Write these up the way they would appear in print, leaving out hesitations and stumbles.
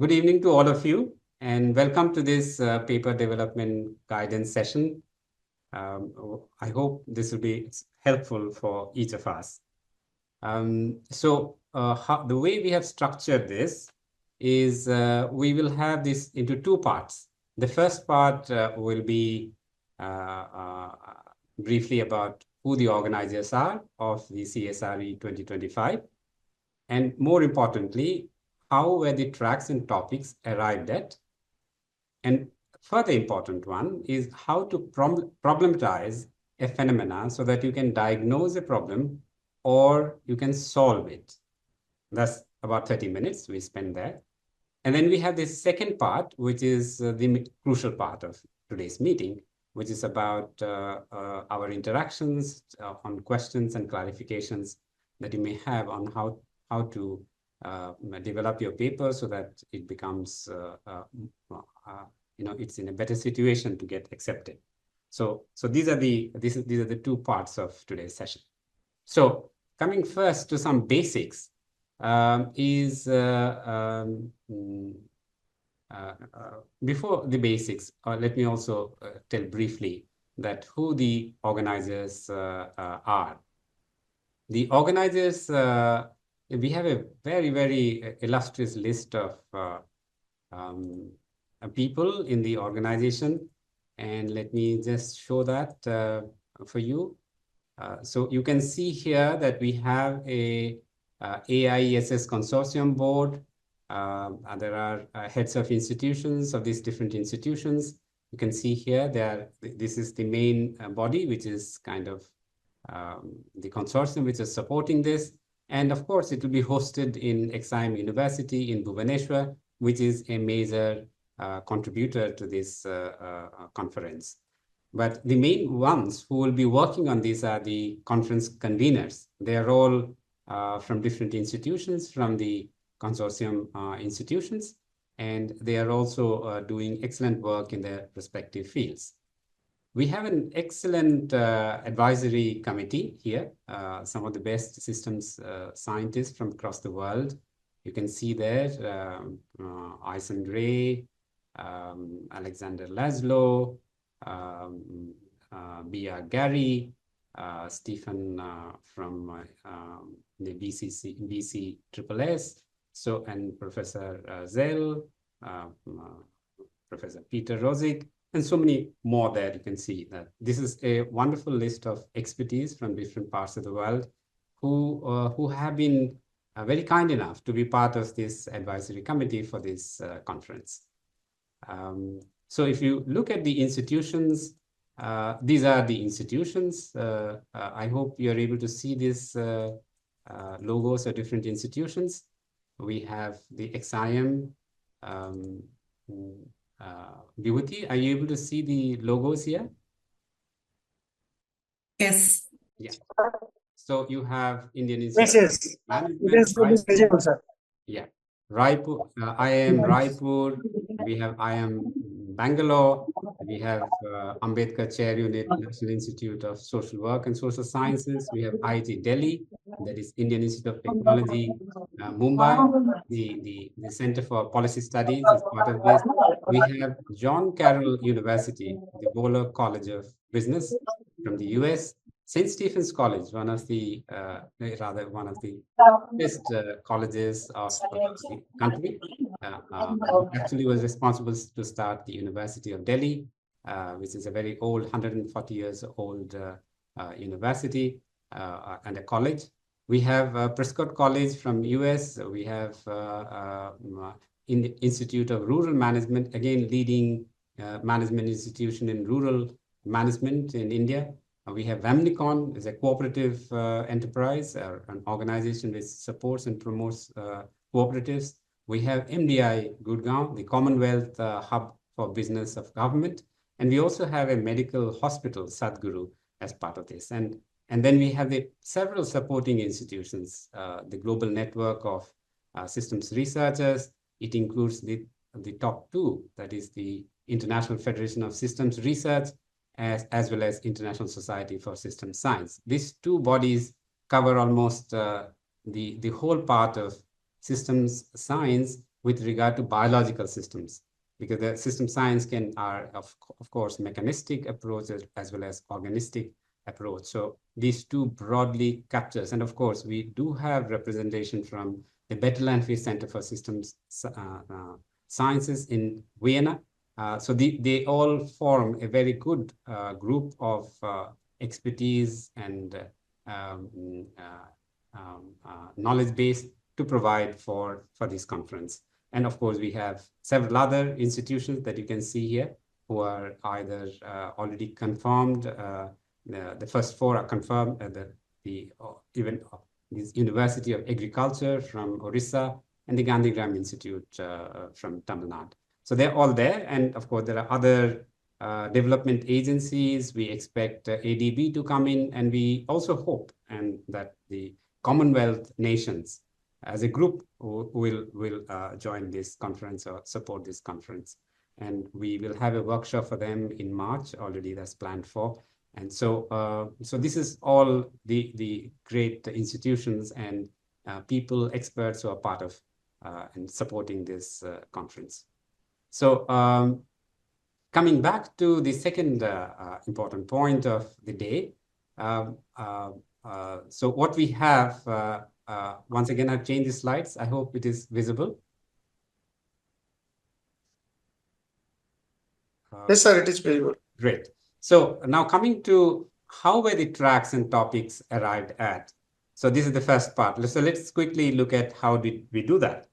Good evening to all of you, and welcome to this paper development guidance session. I hope this will be helpful for each of us. The way we have structured this is we will have this into two parts. The first part will be briefly about who the organizers are of the CSRE 2025, and more importantly, how were the tracks and topics arrived at. And further important one is how to problematize a phenomena so that you can diagnose a problem or you can solve it. That's about 30 minutes we spend there. And then we have this second part, which is the crucial part of today's meeting, which is about our interactions on questions and clarifications that you may have on how to develop your paper so that it becomes, it's in a better situation to get accepted. So these are the two parts of today's session. So coming first to some basics before the basics, let me also tell briefly that who the organizers are. The organizers, we have a very, very illustrious list of people in the organization. And let me just show that for you. So you can see here that we have a AISS consortium board. There are heads of institutions of these different institutions. You can see here this is the main body, which is kind of the consortium which is supporting this. And of course, it will be hosted in ICRE University in Bhubaneswar, which is a major contributor to this conference. But the main ones who will be working on these are the conference conveners. They are all from different institutions, from the consortium institutions, and they are also doing excellent work in their respective fields. We have an excellent advisory committee here, some of the best systems scientists from across the world. You can see there ICRE, Alexander Laszlo, B.R. Gary, Stephen from the BC SSS, and Professor Zell, Professor Peter Rosick, and so many more there. You can see that this is a wonderful list of expertise from different parts of the world who have been very kind enough to be part of this advisory committee for this conference. So if you look at the institutions, these are the institutions. I hope you're able to see these logos of different institutions. We have the XIM. Vibhuti, are you able to see the logos here? Yes. Yeah. So you have Indian Institute of Management. Yeah. Raipur, IIM Raipur, we have IIM Bangalore, we have Ambedkar Chair Unit, National Institute of Social Work and Social Sciences, we have IIT Delhi, that is Indian Institute of Technology, Mumbai, the Center for Policy Studies is part of this. We have John Carroll University, the Bowler College of Business from the US, St. Stephen's College, one of the best colleges of the country. Actually was responsible to start the University of Delhi, which is a very old, 140 years old university and a college. We have Prescott College from US. We have in the Institute of Rural Management, again, leading management institution in rural management in India. We have Vamnicon, is a cooperative enterprise, an organization which supports and promotes cooperatives. We have MDI Gurgaon, the Commonwealth Hub for Business of Government. And we also have a medical hospital, Sadhguru, as part of this. And then we have the several supporting institutions, the global network of systems researchers. It includes the top two, that is the International Federation of Systems Research, as well as International Society for Systems Science. These two bodies cover almost the whole part of systems science with regard to biological systems, because the system science are of course mechanistic approaches as well as organistic approach. So these two broadly captures, and of course we do have representation from the Bertalanffy Center for Systems Sciences in Vienna. So they all form a very good group of expertise and knowledge base to provide for this conference. And of course, we have several other institutions that you can see here who are either already confirmed. The first four are confirmed. Even this University of Agriculture from Orissa and the Gandhigram Institute from Tamil Nadu. So they're all there. And of course, there are other development agencies. We expect ADB to come in, and we also hope that the Commonwealth nations as a group will join this conference or support this conference. And we will have a workshop for them in March already, that's planned for. And so, so this is all the great institutions and people, experts who are part of and supporting this conference. So coming back to the second important point of the day. So what we have, once again, I've changed the slides. I hope it is visible. Yes, sir, it is visible. Great. So now coming to how were the tracks and topics arrived at. So this is the first part. So let's quickly look at how did we do that.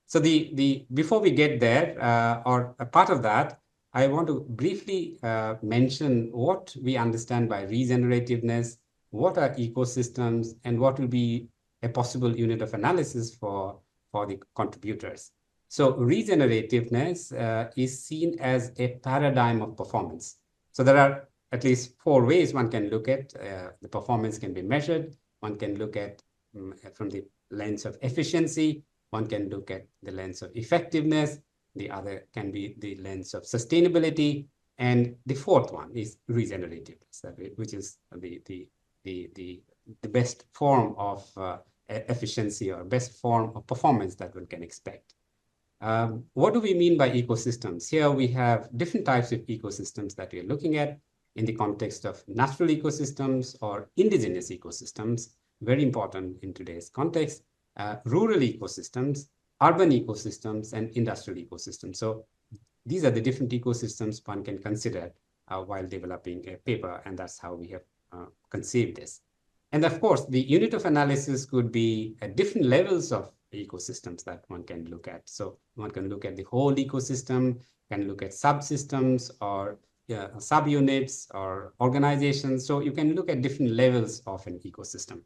So before we get there, or a part of that, I want to briefly mention what we understand by regenerativeness, what are ecosystems, and what will be a possible unit of analysis for the contributors. So regenerativeness is seen as a paradigm of performance. So there are at least four ways one can look at the performance can be measured. One can look at from the lens of efficiency. One can look at the lens of effectiveness. The other can be the lens of sustainability. And the fourth one is regenerativeness, which is the best form of efficiency or best form of performance that one can expect. What do we mean by ecosystems? Here we have different types of ecosystems that we are looking at in the context of natural ecosystems or indigenous ecosystems, very important in today's context, rural ecosystems, urban ecosystems, and industrial ecosystems. So these are the different ecosystems one can consider while developing a paper, and that's how we have conceived this. And of course, the unit of analysis could be at different levels of ecosystems that one can look at. So one can look at the whole ecosystem, can look at subsystems or subunits or organizations. So you can look at different levels of an ecosystem.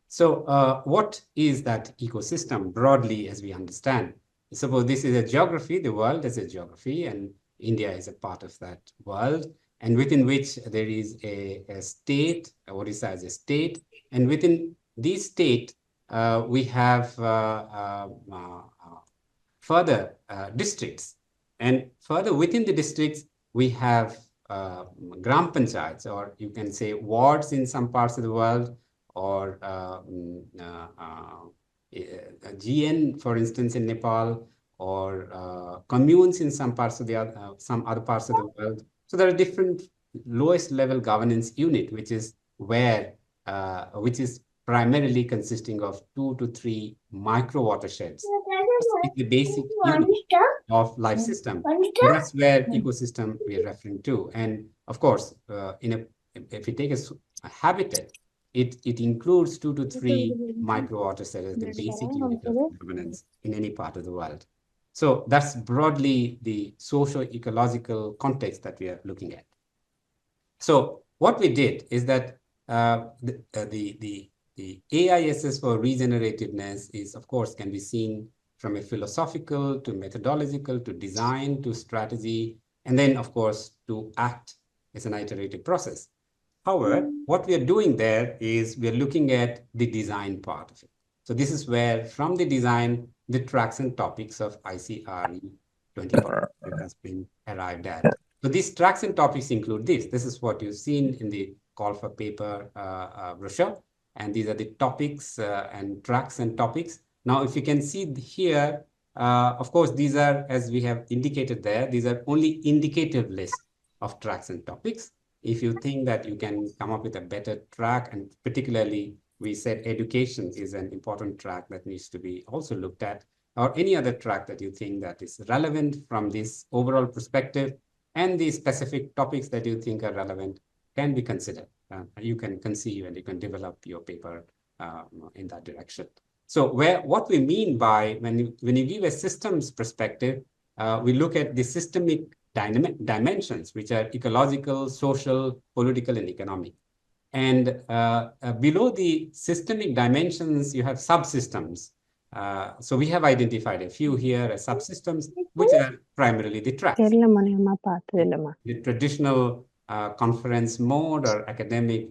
So what is that ecosystem broadly as we understand? Suppose this is a geography, the world is a geography, and India is a part of that world, and within which there is a state, Orissa is a state, and within this state, we have further districts, and further within the districts, we have gram panchayats, or you can say wards in some parts of the world, or GN, for instance, in Nepal, or communes in some parts of some other parts of the world. So there are different lowest level governance unit, which is where, which is primarily consisting of 2 to 3 micro watersheds. It's the basic unit of life system. That's where ecosystem we are referring to. And of course, if we take a habitat, it includes 2 to 3 micro watersheds as the basic unit of governance in any part of the world. So that's broadly the socio-ecological context that we are looking at. So what we did is that the AISS for regenerativeness is, of course, can be seen from a philosophical to methodological to design to strategy, and then, of course, to act as an iterative process. However, what we are doing there is we are looking at the design part of it. So this is where, from the design, the tracks and topics of ICRE 2020 has been arrived at. So these tracks and topics include this. This is what you've seen in the call for paper brochure. And these are the topics and tracks and topics. Now, if you can see here, of course, these are, as we have indicated there, these are only indicative lists of tracks and topics. If you think that you can come up with a better track, and particularly we said education is an important track that needs to be also looked at, or any other track that you think that is relevant from this overall perspective, and the specific topics that you think are relevant can be considered. You can conceive and you can develop your paper in that direction. So what we mean by when you give a systems perspective, we look at the systemic dimensions, which are ecological, social, political, and economic. And below the systemic dimensions, you have subsystems. So we have identified a few here as subsystems, which are primarily the tracks. The traditional conference mode or academic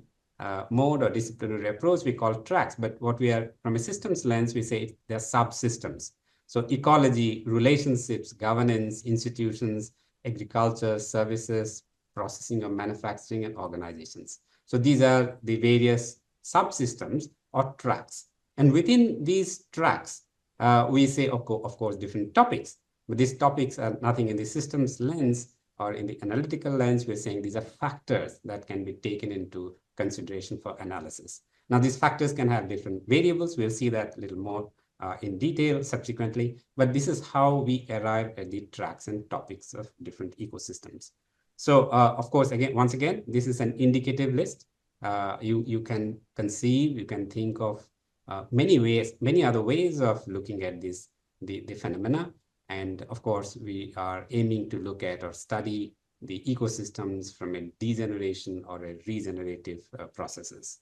mode or disciplinary approach we call tracks, but what we are, from a systems lens, we say they're subsystems. So ecology, relationships, governance, institutions, agriculture, services, processing of manufacturing, and organizations. So these are the various subsystems or tracks. And within these tracks, we say, of course, different topics. But these topics are nothing in the systems lens or in the analytical lens. We're saying these are factors that can be taken into consideration for analysis. Now, these factors can have different variables. We'll see that a little more in detail subsequently. But this is how we arrive at the tracks and topics of different ecosystems. So, of course, once again, this is an indicative list. You can conceive, you can think of many other ways of looking at this, the phenomena. And of course, we are aiming to look at or study the ecosystems from a degeneration or a regenerative processes.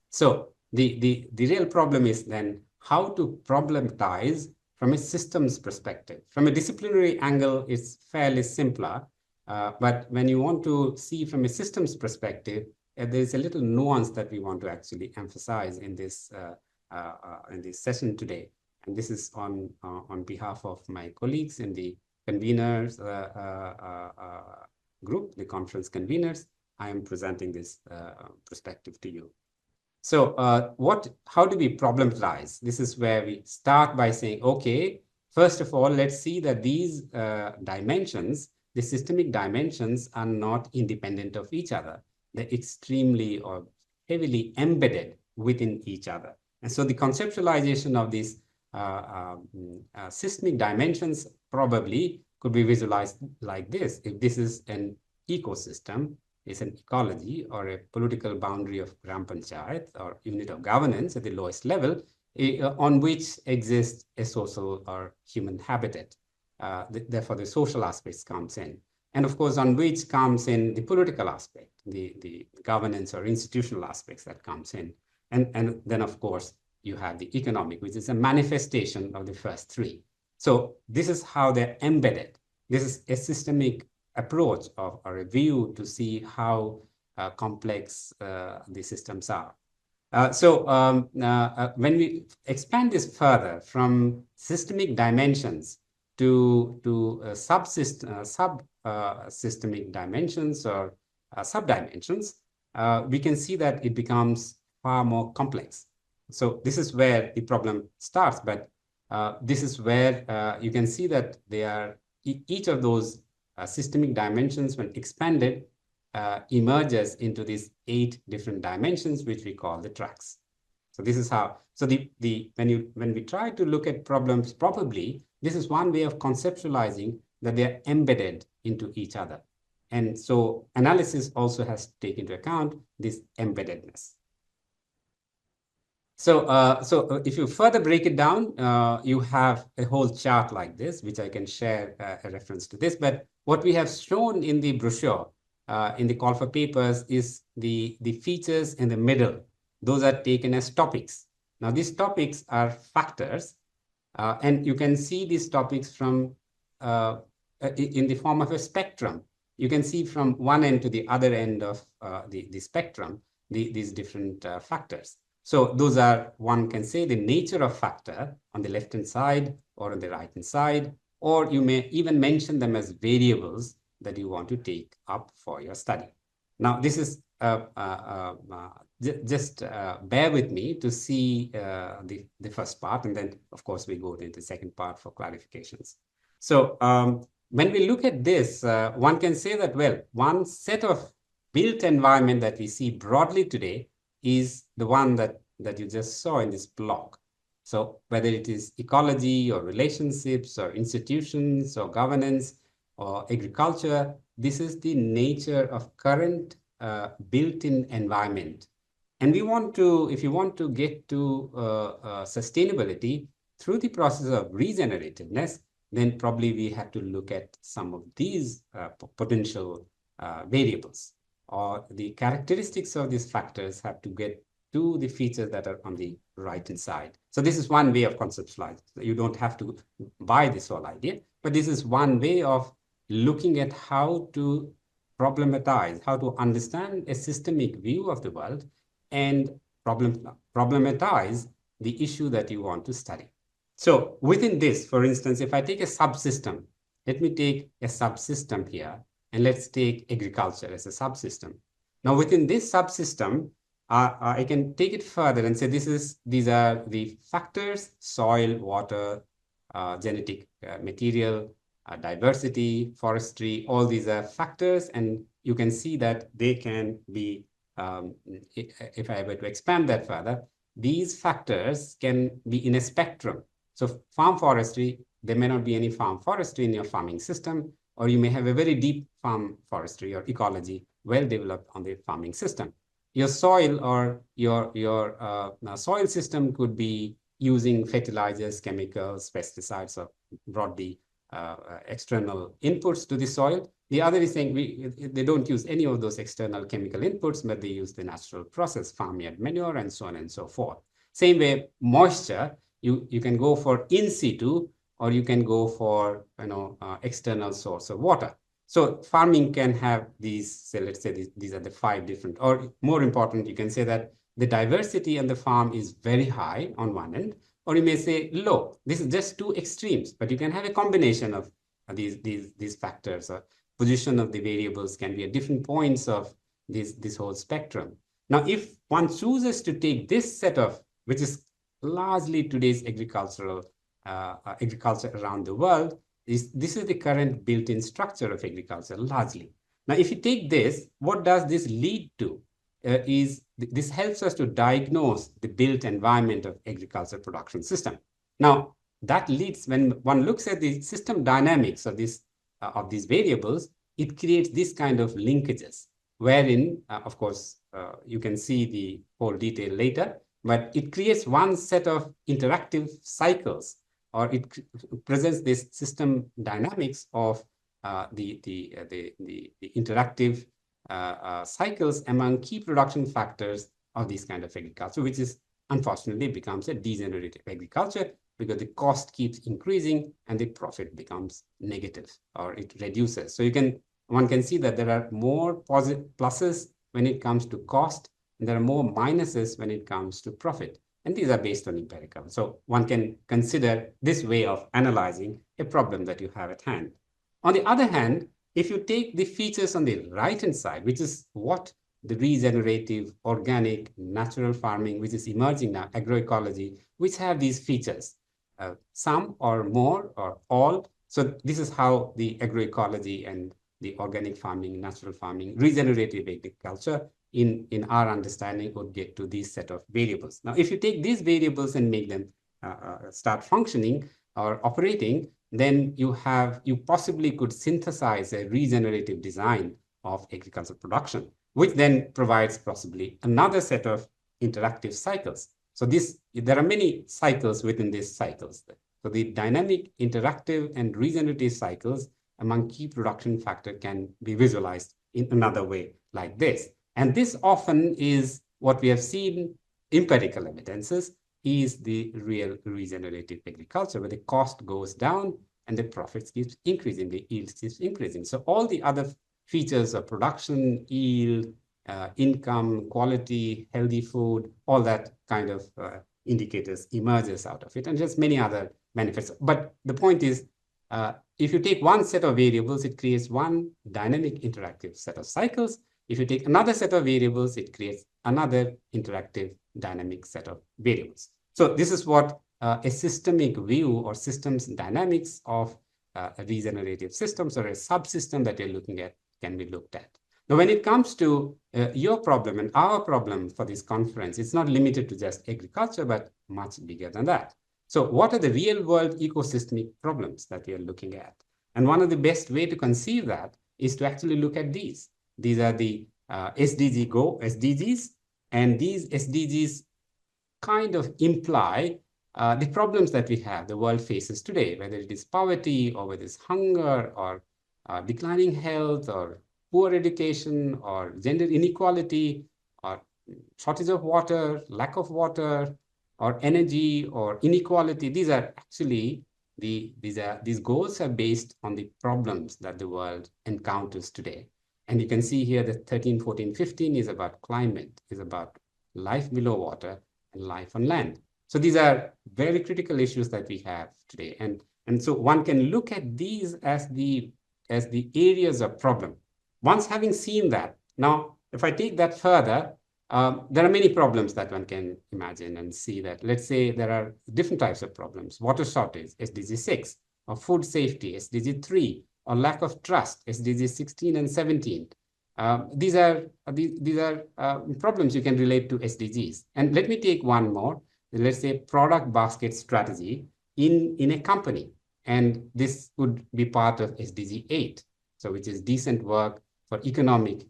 So the real problem is then how to problematize from a systems perspective. From a disciplinary angle, it's fairly simpler. But when you want to see from a systems perspective, there's a little nuance that we want to actually emphasize in this session today. And this is on behalf of my colleagues in the conveners group, the conference conveners. I am presenting this perspective to you. So how do we problematize? This is where we start by saying, okay, first of all, let's see that these dimensions, the systemic dimensions, are not independent of each other. They're extremely or heavily embedded within each other. And so the conceptualization of these systemic dimensions probably could be visualized like this. If this is an ecosystem, it's an ecology or a political boundary of Gram Panchayat or unit of governance at the lowest level, on which exists a social or human habitat. Therefore, the social aspects comes in. And of course, on which comes in the political aspect, the governance or institutional aspects that comes in. And then, of course, you have the economic, which is a manifestation of the first three. So this is how they're embedded. This is a systemic approach or a view to see how complex the systems are. When we expand this further from systemic dimensions to systemic dimensions or subdimensions, we can see that it becomes far more complex. So this is where the problem starts, but this is where you can see that they are each of those systemic dimensions, when expanded, emerges into these 8 different dimensions, which we call the tracks. So this is how. So when we try to look at problems properly, this is one way of conceptualizing that they are embedded into each other. And so analysis also has to take into account this embeddedness. So, if you further break it down, you have a whole chart like this, which I can share a reference to this. But what we have shown in the brochure, in the call for papers, is the features in the middle. Those are taken as topics. Now, these topics are factors, and you can see these topics from in the form of a spectrum. You can see from one end to the other end of the spectrum, these different factors. So those are, one can say, the nature of factor on the left-hand side or on the right-hand side, or you may even mention them as variables that you want to take up for your study. Now, this is just bear with me to see the first part, and then, of course, we go into the second part for clarifications. So when we look at this, one can say that, well, one set of built environment that we see broadly today is the one that you just saw in this block. So whether it is ecology or relationships or institutions or governance or agriculture, this is the nature of current built-in environment. And we want to, if you want to get to sustainability through the process of regenerativeness, then probably we have to look at some of these potential variables, or the characteristics of these factors have to get to the features that are on the right-hand side. So this is one way of conceptualizing. You don't have to buy this whole idea, but this is one way of looking at how to problematize, how to understand a systemic view of the world and problematize the issue that you want to study. So within this, for instance, if I take a subsystem, let me take a subsystem here, and let's take agriculture as a subsystem. Now within this subsystem, I can take it further and say these are the factors: soil, water, genetic material, diversity, forestry. All these are factors, and you can see that they can be, if I were to expand that further, these factors can be in a spectrum. So farm forestry, there may not be any farm forestry in your farming system, or you may have a very deep farm forestry or ecology well developed on the farming system. Your soil or your soil system could be using fertilizers, chemicals, pesticides, or broadly external inputs to the soil. The other is saying they don't use any of those external chemical inputs, but they use the natural process, farmyard manure, and so on and so forth. Same way, moisture, you can go for in situ, or you can go for external source of water. So farming can have these, say, let's say these are the 5 different, or more important, you can say that the diversity on the farm is very high on one end, or you may say low. This is just 2 extremes, but you can have a combination of these factors. Position of the variables can be at different points of this whole spectrum. Now, if one chooses to take this set of, which is largely today's agriculture around the world, this is the current built-in structure of agriculture largely. Now, if you take this, what does this lead to? This helps us to diagnose the built environment of agriculture production system. Now, that leads, when one looks at the system dynamics of these variables, it creates this kind of linkages, wherein, of course, you can see the whole detail later, but it creates one set of interactive cycles, or it presents this system dynamics of the interactive cycles among key production factors of this kind of agriculture, which is unfortunately becomes a degenerative agriculture because the cost keeps increasing and the profit becomes negative, or it reduces. So one can see that there are more pluses when it comes to cost, and there are more minuses when it comes to profit. And these are based on empirical. So one can consider this way of analyzing a problem that you have at hand. On the other hand, if you take the features on the right-hand side, which is what the regenerative, organic, natural farming, which is emerging now, agroecology, which have these features, some or more or all. So this is how the agroecology and the organic farming, natural farming, regenerative agriculture, in our understanding, would get to these set of variables. Now, if you take these variables and make them start functioning or operating, then you possibly could synthesize a regenerative design of agricultural production, which then provides possibly another set of interactive cycles. So there are many cycles within these cycles. So the dynamic, interactive, and regenerative cycles among key production factors can be visualized in another way like this. And this often is what we have seen, empirical evidences, is the real regenerative agriculture, where the cost goes down and the profits keeps increasing, the yield keeps increasing. So all the other features of production, yield, income, quality, healthy food, all that kind of indicators emerges out of it, and just many other benefits. But the point is, if you take one set of variables, it creates one dynamic interactive set of cycles, If you take another set of variables, it creates another interactive dynamic set of variables. So this is what a systemic view or systems dynamics of regenerative systems or a subsystem that you're looking at can be looked at. Now, when it comes to your problem and our problem for this conference, it's not limited to just agriculture, but much bigger than that. So what are the real world ecosystemic problems that we are looking at? And one of the best way to conceive that is to actually look at these. These are the SDGs, and these SDGs kind of imply the problems that we have, the world faces today, whether it is poverty or whether it's hunger or declining health or poor education or gender inequality or shortage of water, lack of water, or energy or inequality. These are actually these goals are based on the problems that the world encounters today. And you can see here that 13, 14, 15 is about climate, is about life below water and life on land. So these are very critical issues that we have today. And so one can look at these as the areas of problem. Once having seen that, now, if I take that further, there are many problems that one can imagine and see that. Let's say there are different types of problems: water shortage, SDG 6, or food safety, SDG 3, or lack of trust, SDG 16 and 17. These are problems you can relate to SDGs. And let me take one more. Let's say product basket strategy in a company. And this would be part of SDG 8, so which is decent work for economic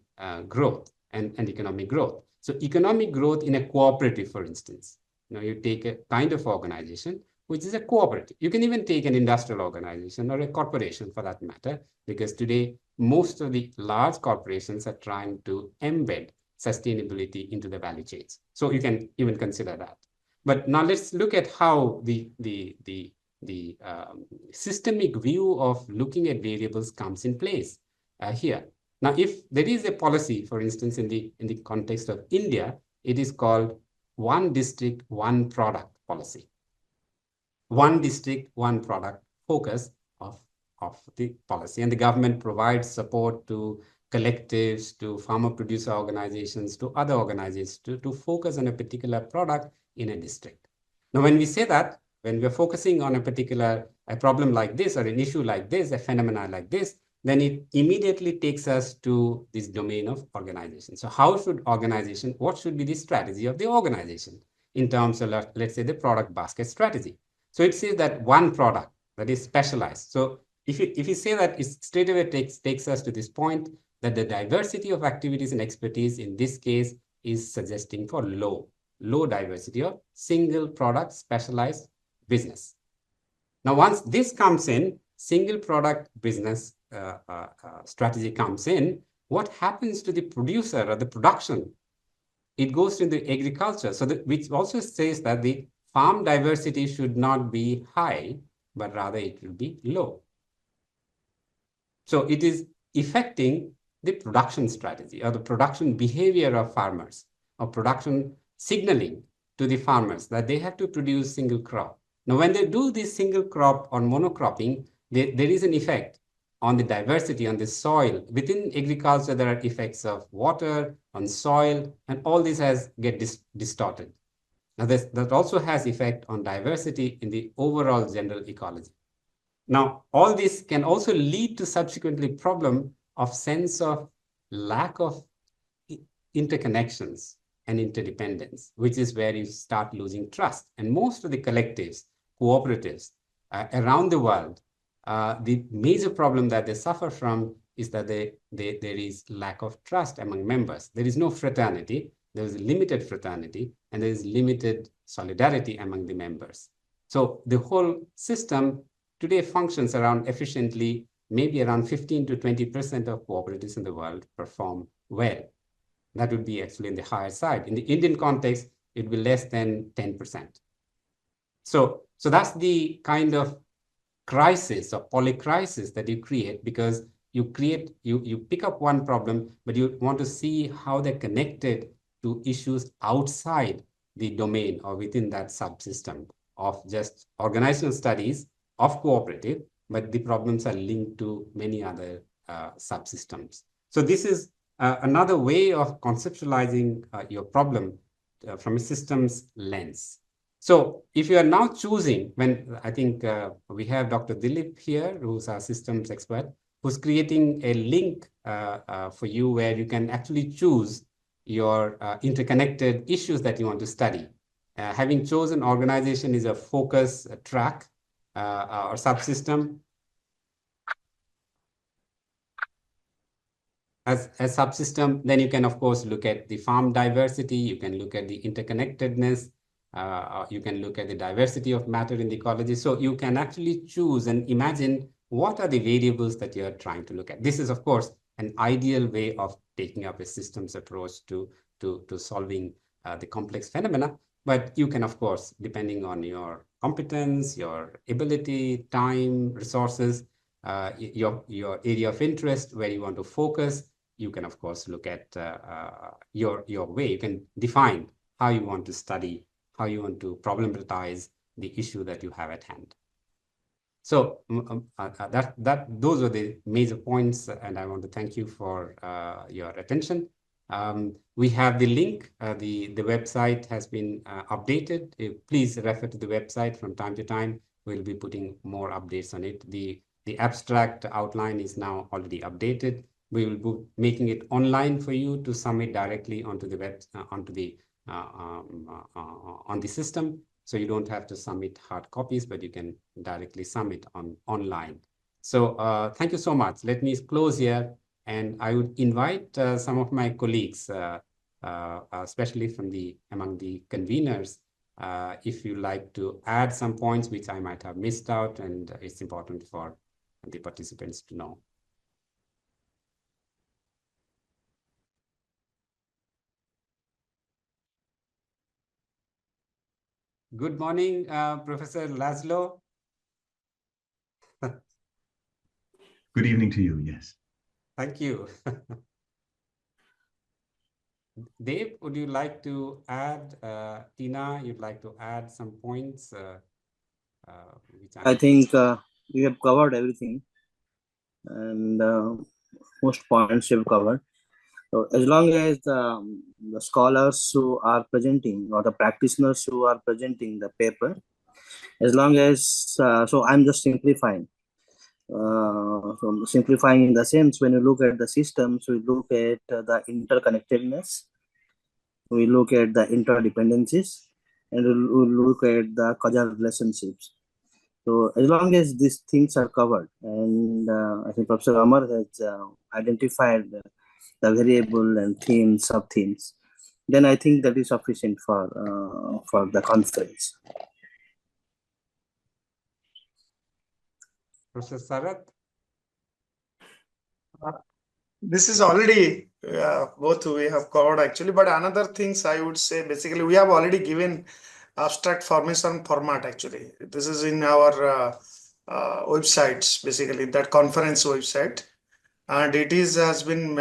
growth and economic growth. So economic growth in a cooperative, for instance. You take a kind of organization which is a cooperative. You can even take an industrial organization or a corporation for that matter, because today most of the large corporations are trying to embed sustainability into the value chains. So you can even consider that. But now let's look at how the systemic view of looking at variables comes in place here. Now, if there is a policy, for instance, in the context of India, it is called one district, one product policy. One district, one product focus of the policy. And the government provides support to collectives, to farmer producer organizations, to other organizations to focus on a particular product in a district. Now, when we say that, when we're focusing on a problem like this or an issue like this, a phenomena like this, then it immediately takes us to this domain of organization. So how should organization, what should be the strategy of the organization in terms of, let's say, the product basket strategy? So it says that one product that is specialized. So if you say that, it straight away takes us to this point that the diversity of activities and expertise in this case is suggesting for low diversity of single product specialized business. Now, once this comes in, single product business strategy comes in, what happens to the producer or the production? It goes to the agriculture. So which also says that the farm diversity should not be high, but rather it will be low. So it is affecting the production strategy or the production behavior of farmers, or production signaling to the farmers that they have to produce single crop. Now, when they do this single crop or monocropping, there is an effect on the diversity, on the soil. Within agriculture, there are effects of water, on soil, and all this get distorted. Now, that also has effect on diversity in the overall general ecology. Now, all this can also lead to subsequently problem of sense of lack of interconnections and interdependence, which is where you start losing trust. And most of the collectives, cooperatives around the world, the major problem that they suffer from is that there is lack of trust among members. There is no fraternity. There is limited fraternity, and there is limited solidarity among the members. So the whole system today functions around efficiently. Maybe around 15 to 20% of cooperatives in the world perform well. That would be actually in the higher side. In the Indian context, it will be less than 10%. So that's the kind of crisis or polycrisis that you create, because you pick up one problem, but you want to see how they're connected to issues outside the domain or within that subsystem of just organizational studies of cooperative, but the problems are linked to many other subsystems. So this is another way of conceptualizing your problem from a systems lens. So if you are now choosing, when I think we have Dr. Dilip here, who's our systems expert, who's creating a link for you where you can actually choose your interconnected issues that you want to study. Having chosen organization is a focus track or subsystem. As a subsystem, then you can, of course, look at the farm diversity, you can look at the interconnectedness, you can look at the diversity of matter in the ecology. So you can actually choose and imagine what are the variables that you're trying to look at. This is, of course, an ideal way of taking up a systems approach to solving the complex phenomena. But you can, of course, depending on your competence, your ability, time, resources, your area of interest, where you want to focus, you can, of course, look at your way. You can define how you want to study, how you want to problematize the issue that you have at hand. So those are the major points, and I want to thank you for your attention. We have the link. The website has been updated. Please refer to the website from time to time. We'll be putting more updates on it. The abstract outline is now already updated. We will be making it online for you to submit directly onto the web, on the system. So you don't have to submit hard copies, but you can directly submit online. So thank you so much. Let me close here, and I would invite some of my colleagues, especially among the conveners, if you like to add some points which I might have missed out, and it's important for the participants to know. Good morning, Professor Laszlo. Good evening to you, yes. Thank you. Dave, would you like to add, Tina, you'd like to add some points? I think we have covered everything, and most points we have covered. So as long as the scholars who are presenting or the practitioners who are presenting the paper, as long as, so I'm just simplifying. So simplifying in the sense, when you look at the systems, we look at the interconnectedness, we look at the interdependencies, and we look at the causal relationships. So as long as these things are covered, and I think Professor Amar has identified the variable and themes, sub-themes, then I think that is sufficient for the conference. Professor Sarath? This is already both we have covered actually, but another things I would say, basically we have already given abstract formation format actually. This is in our websites, basically that conference website, and it has been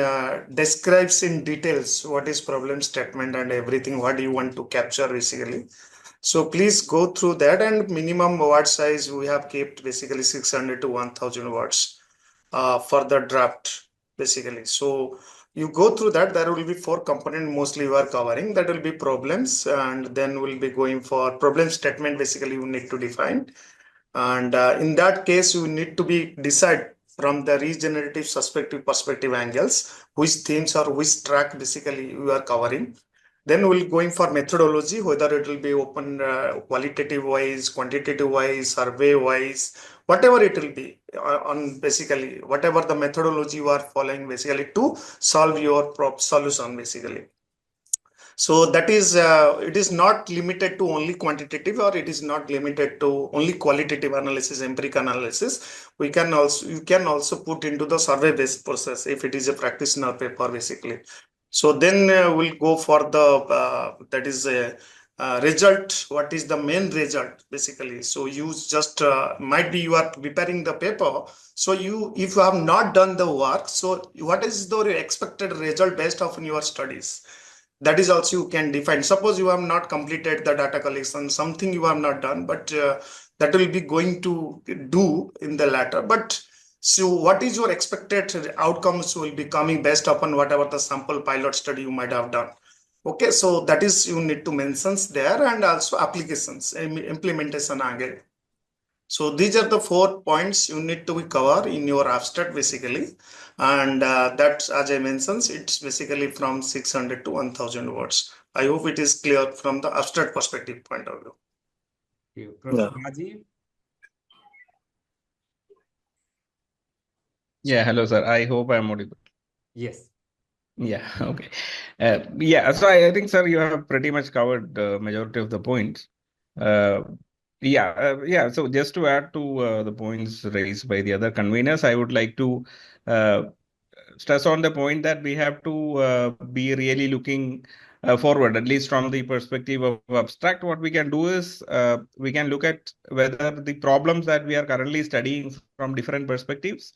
describes in details what is problem statement and everything, what you want to capture basically. So please go through that, and minimum word size we have kept basically 600 to 1000 words for the draft basically. So you go through that, there will be 4 components mostly you are covering. That will be problems, and then we'll be going for problem statement. Basically you need to define, and in that case you need to be decide from the regenerative suspective perspective angles which themes or which track basically you are covering. Then we'll going for methodology, whether it will be open qualitative wise, quantitative wise, survey wise, whatever it will be, on basically whatever the methodology you are following basically to solve your solution basically. So that is it is not limited to only quantitative, or it is not limited to only qualitative analysis, empirical analysis. You can also put into the survey based process if it is a practitioner paper basically. So then we'll go for the that is a result. What is the main result basically? So you just might be you are preparing the paper. So if you have not done the work, so what is the expected result based on your studies? That is also you can define. Suppose you have not completed the data collection, something you have not done, but that will be going to do in the latter. But So what is your expected outcomes will be coming based upon whatever the sample pilot study you might have done. Okay, so that is you need to mention there, and also applications, implementation angle. So these are the 4 points you need to cover in your abstract basically. And that, as I mentioned, it's basically from 600 to 1000 words. I hope it is clear from the abstract perspective point of view. Thank you. Professor Rajiv? Yeah, hello, sir. I hope I'm audible. Yes. Yeah, okay. Yeah, so I think, sir, you have pretty much covered the majority of the points. Yeah. So just to add to the points raised by the other conveners, I would like to stress on the point that we have to be really looking forward, at least from the perspective of abstract. What we can do is we can look at whether the problems that we are currently studying from different perspectives,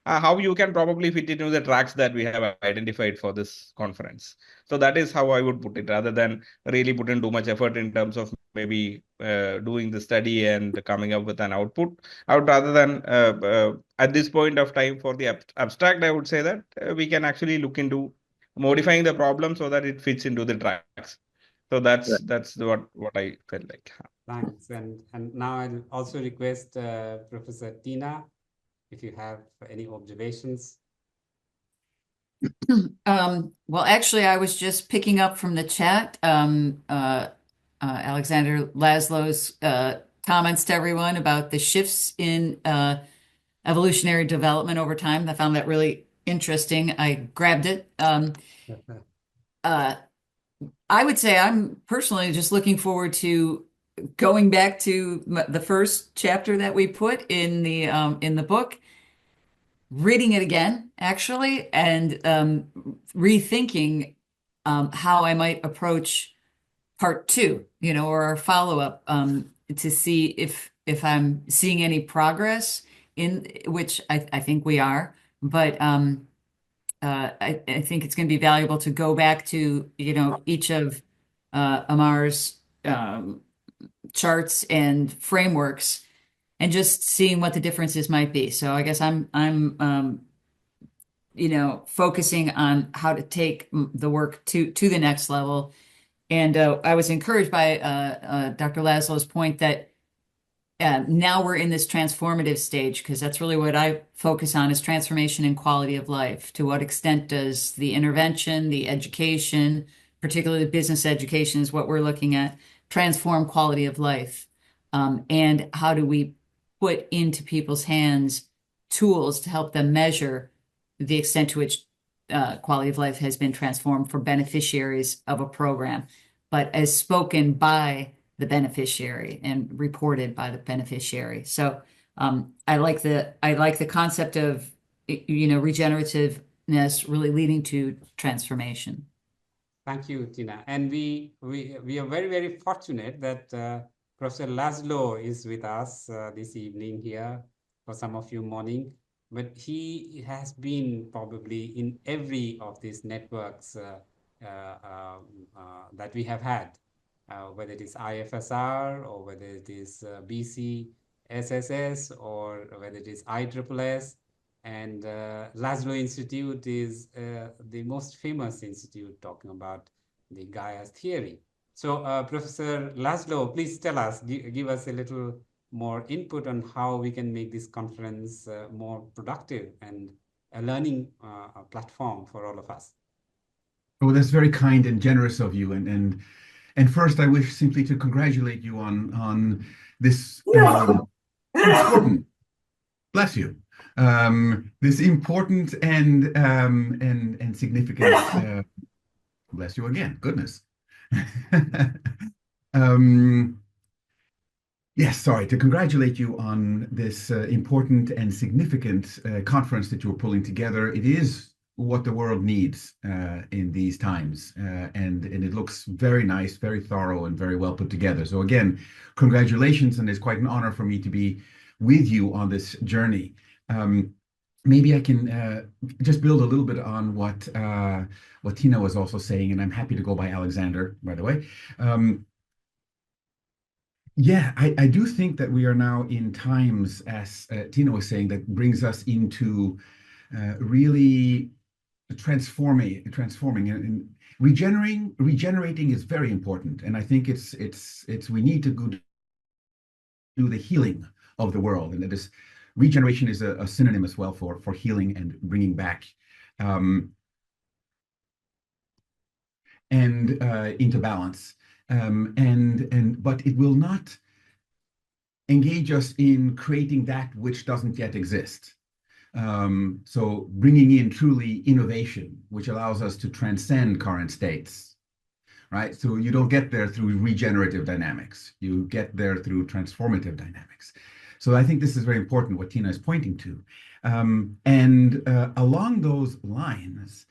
how you can probably fit into the tracks that we have identified for this conference. So that is how I would put it, rather than really put in too much effort in terms of maybe doing the study and coming up with an output. I would rather than at this point of time for the abstract, I would say that we can actually look into modifying the problem so that it fits into the tracks. So that's what I felt like. Thanks. And now I'll also request Professor Tina, if you have any observations. Well, actually, I was just picking up from the chat, Alexander Laszlo's comments to everyone about the shifts in evolutionary development over time. I found that really interesting. I grabbed it. I would say I'm personally just looking forward to going back to the first chapter that we put in the book, reading it again, actually, and rethinking how I might approach part 2, or our follow-up, to see if I'm seeing any progress, in which I think we are, but I think it's going to be valuable to go back to each of Amar's charts and frameworks and just seeing what the differences might be. So I guess I'm focusing on how to take the work to the next level. And I was encouraged by Dr. Laszlo's point that now we're in this transformative stage, because that's really what I focus on, is transformation and quality of life. To what extent does the intervention, the education, particularly business education is what we're looking at, transform quality of life? And how do we put into people's hands tools to help them measure the extent to which quality of life has been transformed for beneficiaries of a program, but as spoken by the beneficiary and reported by the beneficiary. So I like the concept of regenerativeness really leading to transformation. Thank you, Tina. And we are very, very fortunate that Professor Laszlo is with us this evening here, for some of you morning, but he has been probably in every of these networks that we have had, whether it is IFSR or whether it is BCSSS or whether it is ISSS. And Laszlo Institute is the most famous institute talking about the Gaia's theory. So Professor Laszlo, please tell us, give us a little more input on how we can make this conference more productive and a learning platform for all of us. Oh, that's very kind and generous of you. And first, I wish simply to congratulate you on this important, bless you, this important and significant, bless you again, goodness. Yes, sorry, to congratulate you on this important and significant conference that you're pulling together. It is what the world needs in these times, and it looks very nice, very thorough, and very well put together. So again, congratulations, and it's quite an honor for me to be with you on this journey. Maybe I can just build a little bit on what Tina was also saying, and I'm happy to go by Alexander, by the way. Yeah, I do think that we are now in times, as Tina was saying, that brings us into really transforming and regenerating is very important. And I think it's we need to go do the healing of the world. And that is regeneration is a synonym as well for healing and bringing back and into balance. But it will not engage us in creating that which doesn't yet exist. So bringing in truly innovation, which allows us to transcend current states, right? So you don't get there through regenerative dynamics. You get there through transformative dynamics. So I think this is very important, what Tina is pointing to. Along those lines,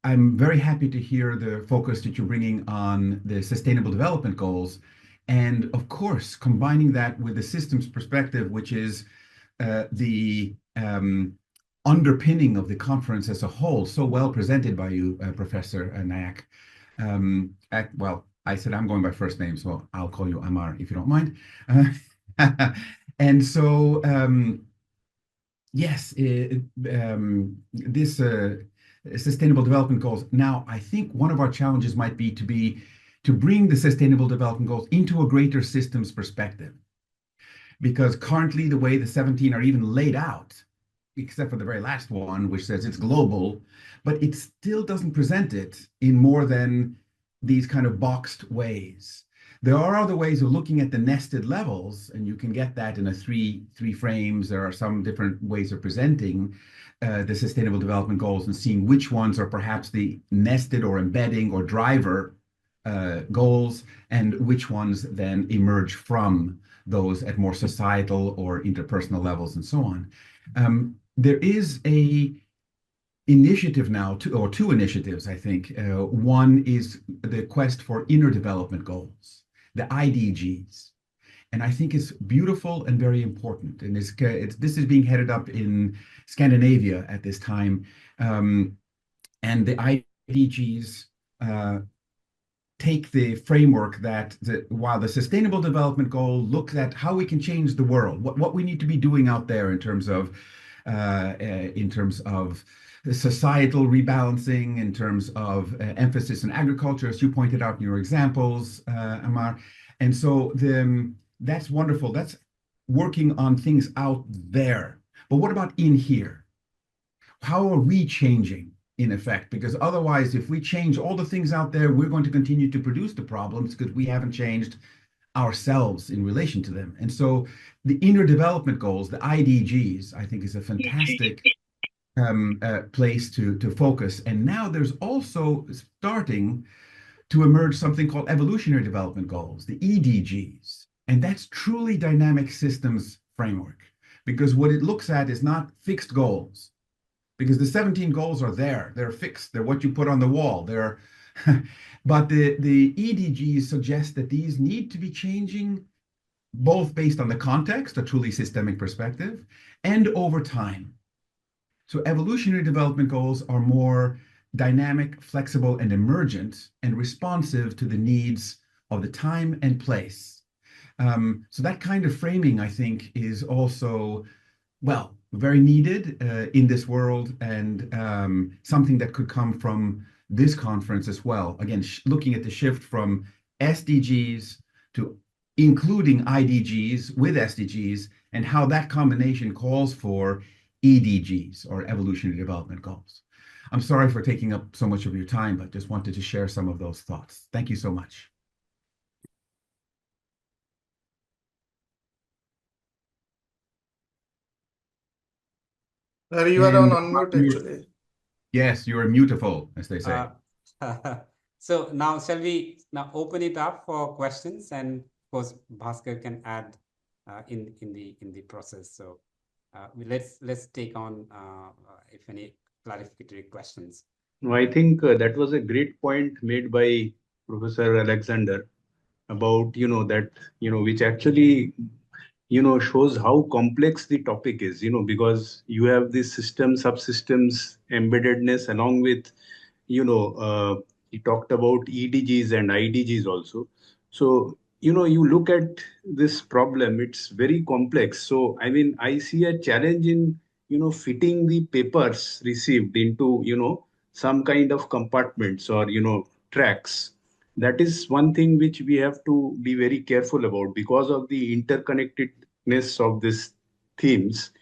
I'm very happy to hear the focus that you're bringing on the Sustainable Development Goals. And of course, combining that with the systems perspective, which is the underpinning of the conference as a whole, so well presented by you, Professor Nayak. Well, I said I'm going by first name, so I'll call you Amar if you don't mind. And so, yes, this Sustainable Development Goals. Now, I think one of our challenges might be to bring the Sustainable Development Goals into a greater systems perspective. Because currently the way the 17 are even laid out, except for the very last one, which says it's global, but it still doesn't present it in more than these kind of boxed ways. There are other ways of looking at the nested levels, and you can get that in a three frames. There are some different ways of presenting the Sustainable Development Goals and seeing which ones are perhaps the nested or embedding or driver goals, and which ones then emerge from those at more societal or interpersonal levels and so on. There is a initiative now, two initiatives, I think. One is the quest for inner development goals, the IDGs. And I think it's beautiful and very important. And this is being headed up in Scandinavia at this time. And the IDGs take the framework that while the Sustainable Development Goal looks at how we can change the world, what we need to be doing out there in terms of societal rebalancing, in terms of emphasis on agriculture, as you pointed out in your examples, Amar. And so that's wonderful. That's working on things out there. But what about in here? How are we changing? In effect, because otherwise, if we change all the things out there, we're going to continue to produce the problems because we haven't changed ourselves in relation to them. And so the inner development goals, the IDGs, I think is a fantastic place to focus. And now there's also starting to emerge something called evolutionary development goals, the EDGs. And that's truly dynamic systems framework, because what it looks at is not fixed goals. Because the 17 goals are there, they're fixed, they're what you put on the wall. But the EDGs suggest that these need to be changing both based on the context, a truly systemic perspective, and over time. So evolutionary development goals are more dynamic, flexible, and emergent, and responsive to the needs of the time and place. So that kind of framing, I think, is also, well, very needed in this world, and something that could come from this conference as well. Again, looking at the shift from SDGs to including IDGs with SDGs, and how that combination calls for EDGs, or evolutionary development goals. I'm sorry for taking up so much of your time, but just wanted to share some of those thoughts. Thank you so much. You are on unmute actually. Yes, you are mutable, as they say. So now shall we now open it up for questions, and of course Bhaskar can add in the process. So let's take on if any clarificatory questions. No, I think that was a great point made by Professor Alexander about that which actually shows how complex the topic is, because you have this system, subsystems, embeddedness, along with he talked about EDGs and IDGs also. So you look at this problem, it's very complex. So, I mean, I see a challenge in, fitting the papers received into, some kind of compartments or, tracks. That is one thing which we have to be very careful about because of the interconnectedness of these themes,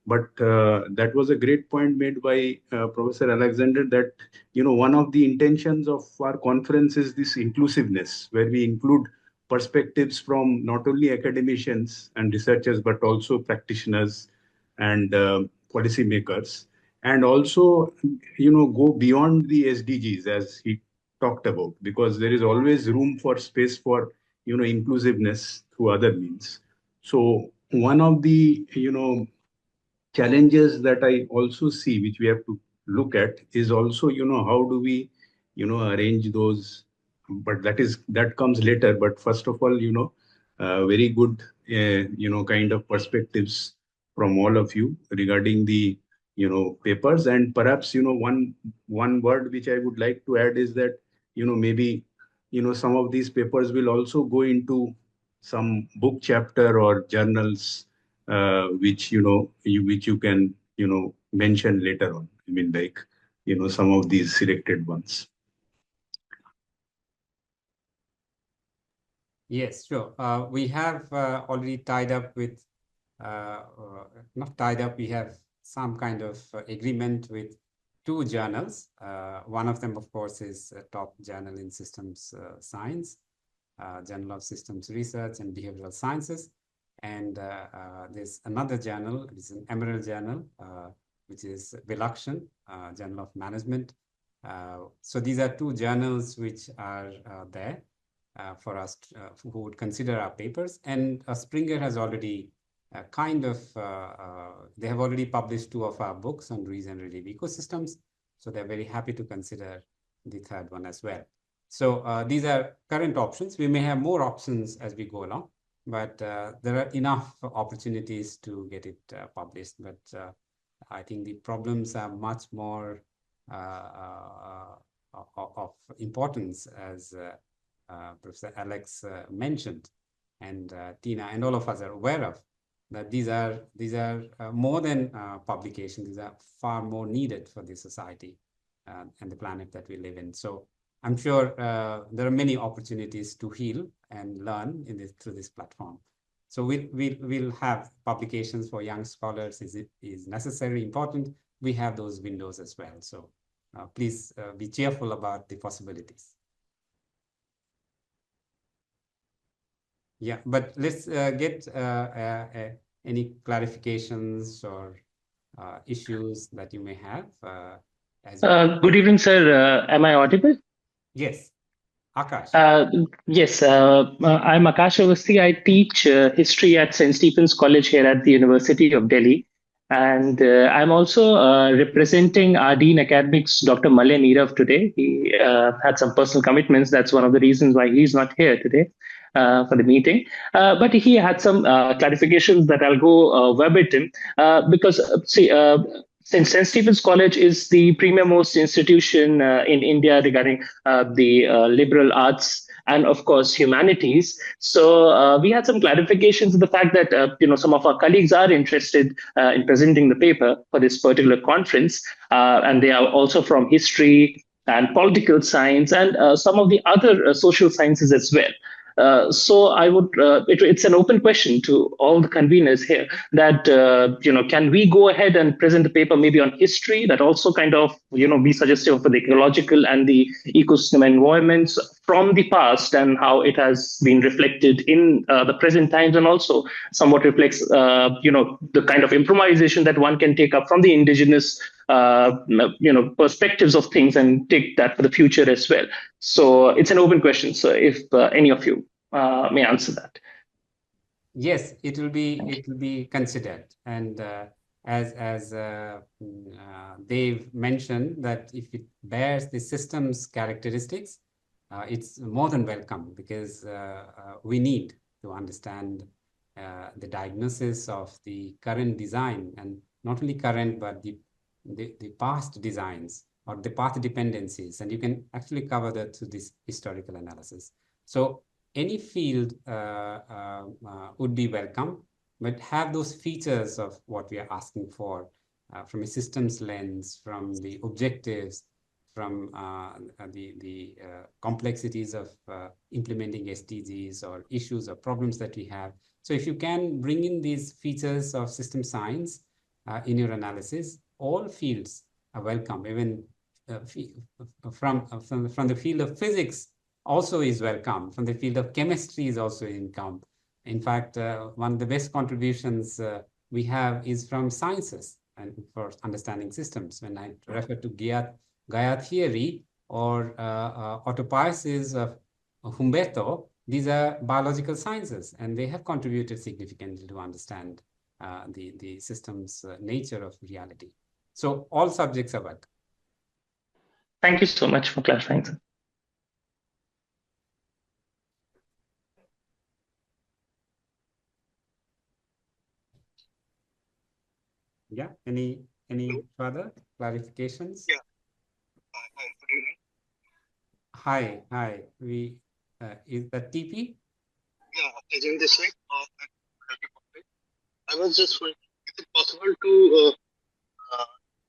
But that was a great point made by Professor Alexander that, one of the intentions of our conference is this inclusiveness, where we include perspectives from not only academicians and researchers, but also practitioners and policymakers, and also, go beyond the SDGs as he talked about, because there is always room for space for, inclusiveness through other means. So one of the, challenges that I also see, which we have to look at, is also, how do we, arrange those? But that comes later. But first of all, very good, kind of perspectives from all of you regarding the, papers. And perhaps, one word which I would like to add is that, maybe, some of these papers will also go into some book chapter or journals which which you can mention later on. I mean, like some of these selected ones. Yes, sure. We have already tied up with, not tied up, we have some kind of agreement with 2 journals. One of them, of course, is a top journal in systems science, Journal of Systems Research and Behavioral Sciences. And there's another journal, it's an Emerald Journal, which is Vilakshan, Journal of Management. So these are 2 journals which are there for us who would consider our papers. And Springer has already they have already published 2 of our books on regenerative ecosystems. So they're very happy to consider the 3rd one as well. So these are current options. We may have more options as we go along, but there are enough opportunities to get it published. But I think the problems are much more of importance, as Professor Alex mentioned, and Tina and all of us are aware of, that these are more than publications. These are far more needed for the society and the planet that we live in. So I'm sure there are many opportunities to heal and learn through this platform. So we'll have publications for young scholars. Is necessary, important. We have those windows as well. So please be cheerful about the possibilities. Yeah, but let's get any clarifications or issues that you may have. Good evening, sir. Am I audible? Yes, Akash. Yes, I'm Akash Awasthi. I teach history at St. Stephen's College here at the University of Delhi. And I'm also representing our Dean Academics, Dr. Malya Nirav, today. He had some personal commitments. That's one of the reasons why he's not here today for the meeting. But he had some clarifications that I'll go verbatim because, see, since St. Stephen's College is the premier most institution in India regarding the liberal arts and, of course, humanities. So we had some clarifications of the fact that, some of our colleagues are interested in presenting the paper for this particular conference. And they are also from history and political science and some of the other social sciences as well. So I would, it's an open question to all the conveners here that, can we go ahead and present the paper maybe on history that also kind of, be suggestive for the ecological and the ecosystem environments from the past and how it has been reflected in the present times, and also somewhat reflects, the kind of improvisation that one can take up from the indigenous perspectives of things and take that for the future as well. So it's an open question. So if any of you may answer that. Yes, it will be considered. And as Dave mentioned, that if it bears the system's characteristics, it's more than welcome, because we need to understand the diagnosis of the current design, and not only current, but the past designs or the path dependencies, and you can actually cover that through this historical analysis. So any field would be welcome, but have those features of what we are asking for from a systems lens, from the objectives, from the complexities of implementing SDGs or issues or problems that we have. So if you can bring in these features of system science in your analysis, all fields are welcome. Even from the field of physics also is welcome. From the field of chemistry is also welcome. In fact, one of the best contributions we have is from sciences and for understanding systems. When I refer to Gaia theory or autopoiesis of Humberto, these are biological sciences, and they have contributed significantly to understand the system's nature of reality. So all subjects are welcome. Thank you so much for clarifying, sir. Yeah, any further clarifications? Yeah. Hi. We is that TP? Yeah, Tejan this way. I was just wondering, is it possible to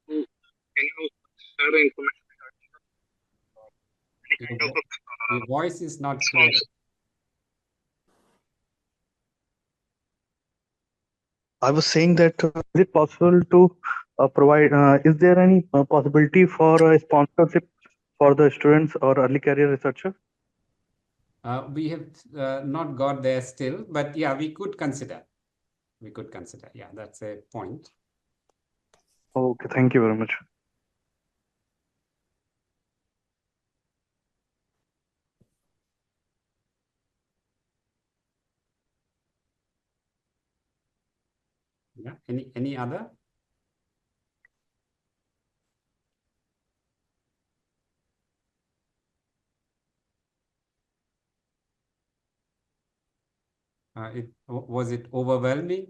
can you share the information regarding any kind of Your voice is not clear. response? I was saying that is it possible to provide? Is there any possibility for a sponsorship for the students or early career researcher? We have not got there still, but yeah, we could consider. Yeah, that's a point. Okay, thank you very much. Yeah, any other? Was it overwhelming?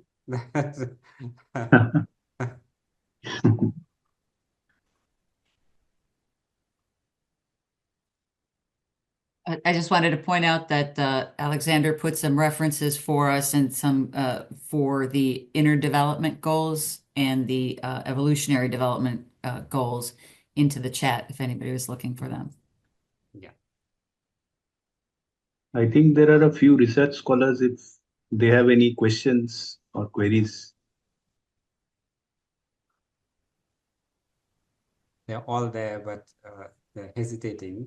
I just wanted to point out that Alexander put some references for us and some for the inner development goals and the evolutionary development goals into the chat if anybody was looking for them. Yeah. I think there are a few research scholars if they have any questions or queries. They're all there, but they're hesitating.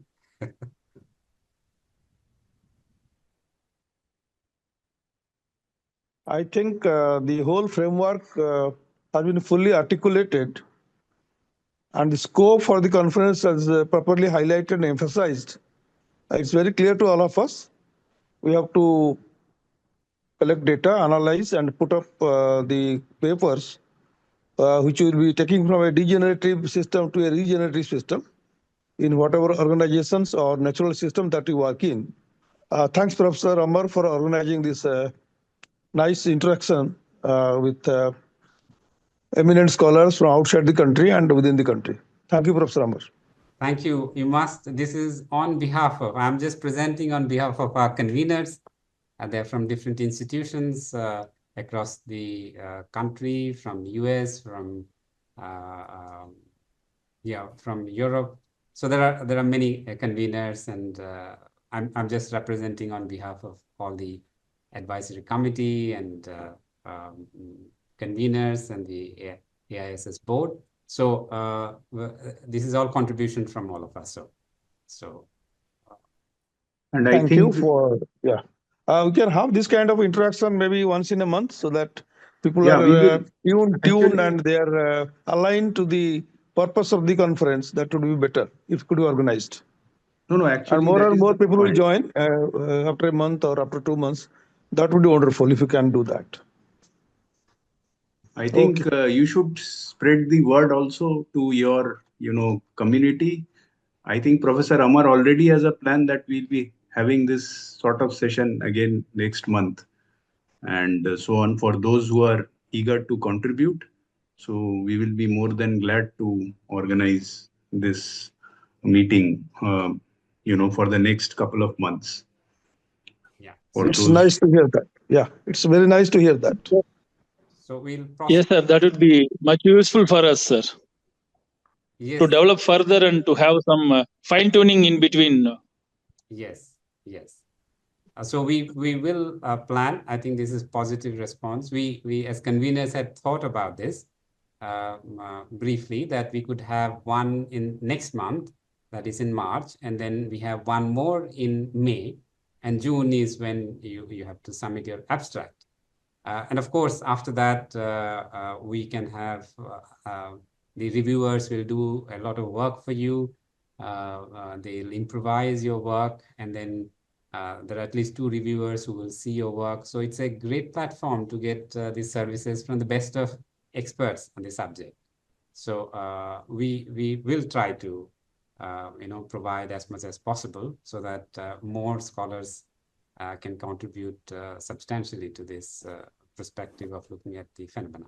I think the whole framework has been fully articulated, and the scope for the conference is properly highlighted and emphasized. It's very clear to all of us. We have to collect data, analyze, and put up the papers, which will be taking from a degenerative system to a regenerative system in whatever organizations or natural system that we work in. Thanks, Professor Amar, for organizing this nice interaction with eminent scholars from outside the country and within the country. Thank you, Professor Amar. Thank you. This is on behalf of, I'm just presenting on behalf of our conveners. They're from different institutions across the country, from US, from Europe. So there are many conveners, and I'm just representing on behalf of all the advisory committee and conveners and the AISS board. So this is all contribution from all of us. And I Thank think you for, yeah. We can have this kind of interaction maybe once in a month so that people Yeah, we are will. tuned Actually- and they are aligned to the purpose of the conference. That would be better if it could be organized. No, actually, And more that and is more the people will point. join after a month or after 2 months. That would be wonderful if you can do that. I think you should spread the word also to your, community. I think Professor Amar already has a plan that we'll be having this sort of session again next month, and so on for those who are eager to contribute. So we will be more than glad to organize this meeting, for the next couple of months. for It's those. nice to hear that. Yeah, it's very nice to hear that. So we'll Yes, sir, that would be much useful for us, sir, to yes, develop further and to have some fine tuning in between. yes, yes. So we will plan. I think this is positive response. We as conveners had thought about this briefly, that we could have one in next month, that is in March, and then we have one more in May, and June is when you have to submit your abstract. And of course, after that, we can have the reviewers will do a lot of work for you. They'll improvise your work, and then there are at least 2 reviewers who will see your work. So it's a great platform to get these services from the best of experts on the subject. So we will try to provide as much as possible so that more scholars can contribute substantially to this perspective of looking at the phenomena.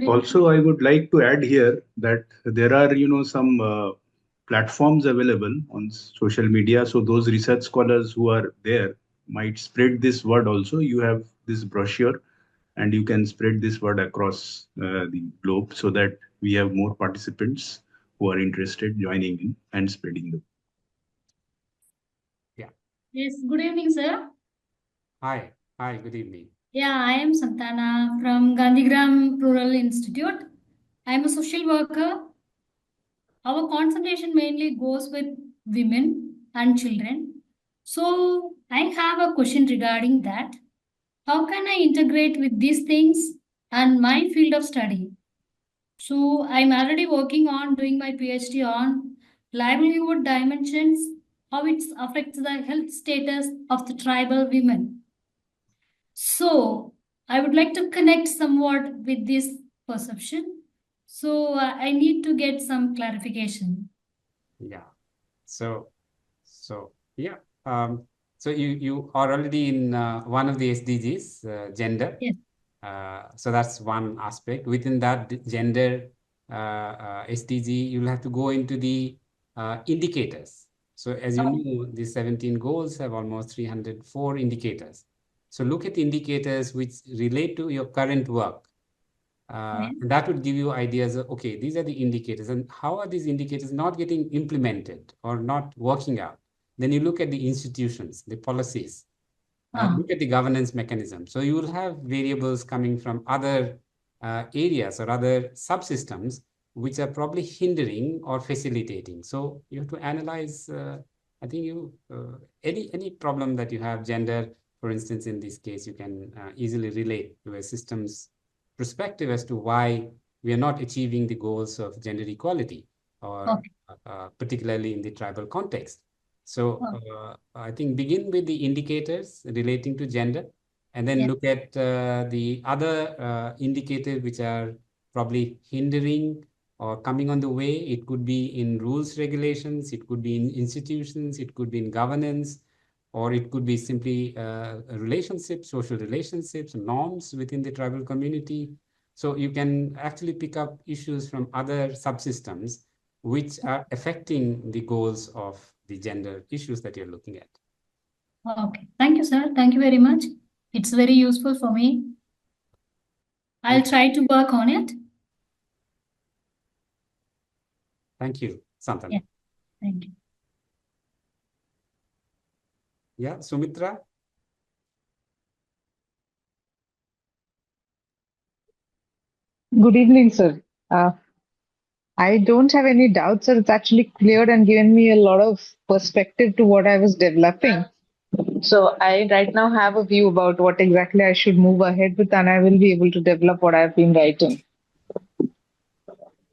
Also, I would like to add here that there are, some platforms available on social media. So those research scholars who are there might spread this word also. You have this brochure and you can spread this word across the globe so that we have more participants who are interested joining in and spreading the. Yeah. Yes, good evening, sir. Hi, good evening. Yeah, I am Santana from Gandhigram Rural Institute. I am a social worker. Our concentration mainly goes with women and children. So I have a question regarding that. How can I integrate with these things and my field of study? So I'm already working on doing my PhD on livelihood dimensions, how it affects the health status of the tribal women. So I would like to connect somewhat with this perception. So I need to get some clarification. Yeah. So yeah. So you are already in one of the SDGs, gender. Yes. So that's one aspect. Within that gender SDG, you'll have to go into the indicators. So as you know, the 17 goals have almost 304 indicators. So look at indicators which relate to your current work. That would give you ideas of, okay, these are the indicators, and how are these indicators not getting implemented or not working out? Then you look at the institutions, the policies, look at the governance mechanism. So you will have variables coming from other areas or other subsystems which are probably hindering or facilitating. So you have to analyze, I think any problem that you have, gender, for instance, in this case, you can easily relate to a systems perspective as to why we are not achieving the goals of gender equality, or particularly in the tribal context. So I think begin with the indicators relating to gender, and then look at the other indicators which are probably hindering or coming on the way. It could be in rules, regulations, it could be in institutions, it could be in governance, or it could be simply relationships, social relationships, norms within the tribal community. So you can actually pick up issues from other subsystems which are affecting the goals of the gender issues that you're looking at. Okay. Thank you, sir. Thank you very much. It's very useful for me. I'll try to work on it. Thank you, Santana. Yeah. Thank you. Yeah, Sumitra? Good evening, sir. I don't have any doubts, sir. It's actually cleared and given me a lot of perspective to what I was developing. So I right now have a view about what exactly I should move ahead with, and I will be able to develop what I've been writing.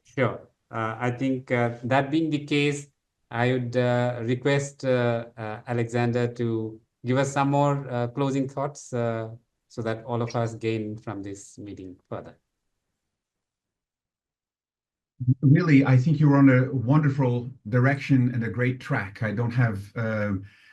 Sure. I think that being the case, I would request Alexander to give us some more closing thoughts so that all of us gain from this meeting further. Really, I think you're on a wonderful direction and a great track. I don't have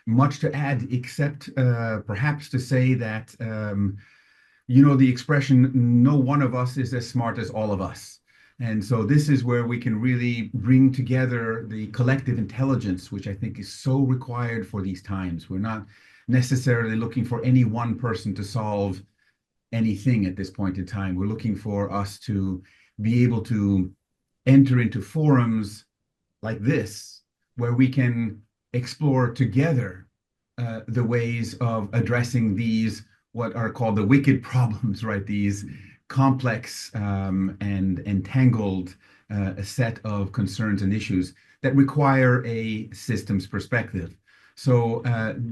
much to add except perhaps to say that, the expression, no one of us is as smart as all of us. And so this is where we can really bring together the collective intelligence, which I think is so required for these times. We're not necessarily looking for any one person to solve anything at this point in time. We're looking for us to be able to enter into forums like this, where we can explore together the ways of addressing these, what are called the wicked problems, right? These complex and entangled set of concerns and issues that require a systems perspective. So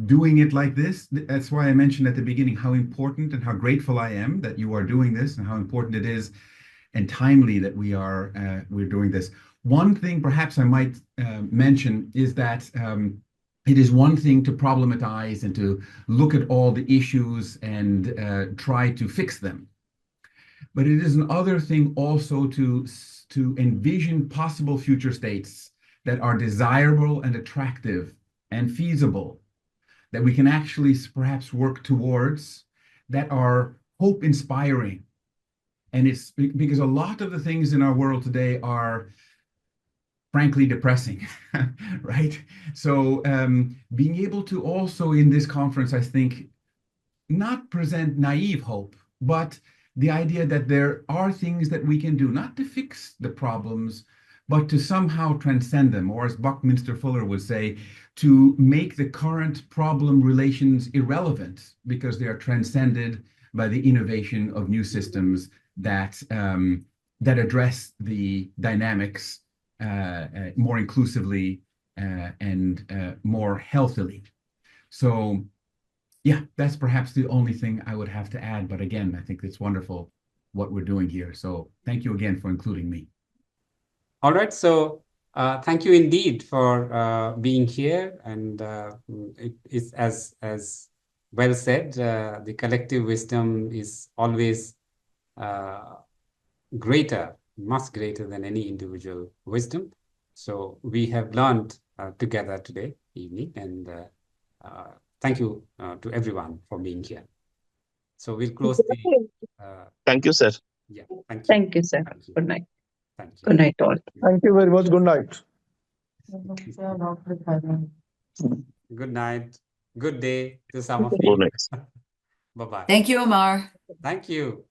doing it like this, that's why I mentioned at the beginning how important and how grateful I am that you are doing this, and how important it is and timely that we're doing this. One thing perhaps I might mention is that it is one thing to problematize and to look at all the issues and try to fix them. But it is another thing also to envision possible future states that are desirable and attractive and feasible, that we can actually perhaps work towards, that are hope-inspiring. And it's because a lot of the things in our world today are frankly depressing, right? So being able to also in this conference, I think, not present naive hope, but the idea that there are things that we can do, not to fix the problems, but to somehow transcend them, or as Buckminster Fuller would say, to make the current problem relations irrelevant because they are transcended by the innovation of new systems that address the dynamics more inclusively and more healthily. So yeah, that's perhaps the only thing I would have to add. But again, I think it's wonderful what we're doing here. So thank you again for including me. All right. So thank you indeed for being here. And it is as well said, the collective wisdom is always greater, much greater than any individual wisdom. So we have learned together today evening, and thank you to everyone for being here. So we'll close the. Thank you, sir. Yeah, thank you. Thank you, sir. Thank you. Good night. Thank you. Good night, all. Thank you very much. Good night. Good night. Good day to some of Good you. night. Bye-bye. Thank you, Amar. Thank you.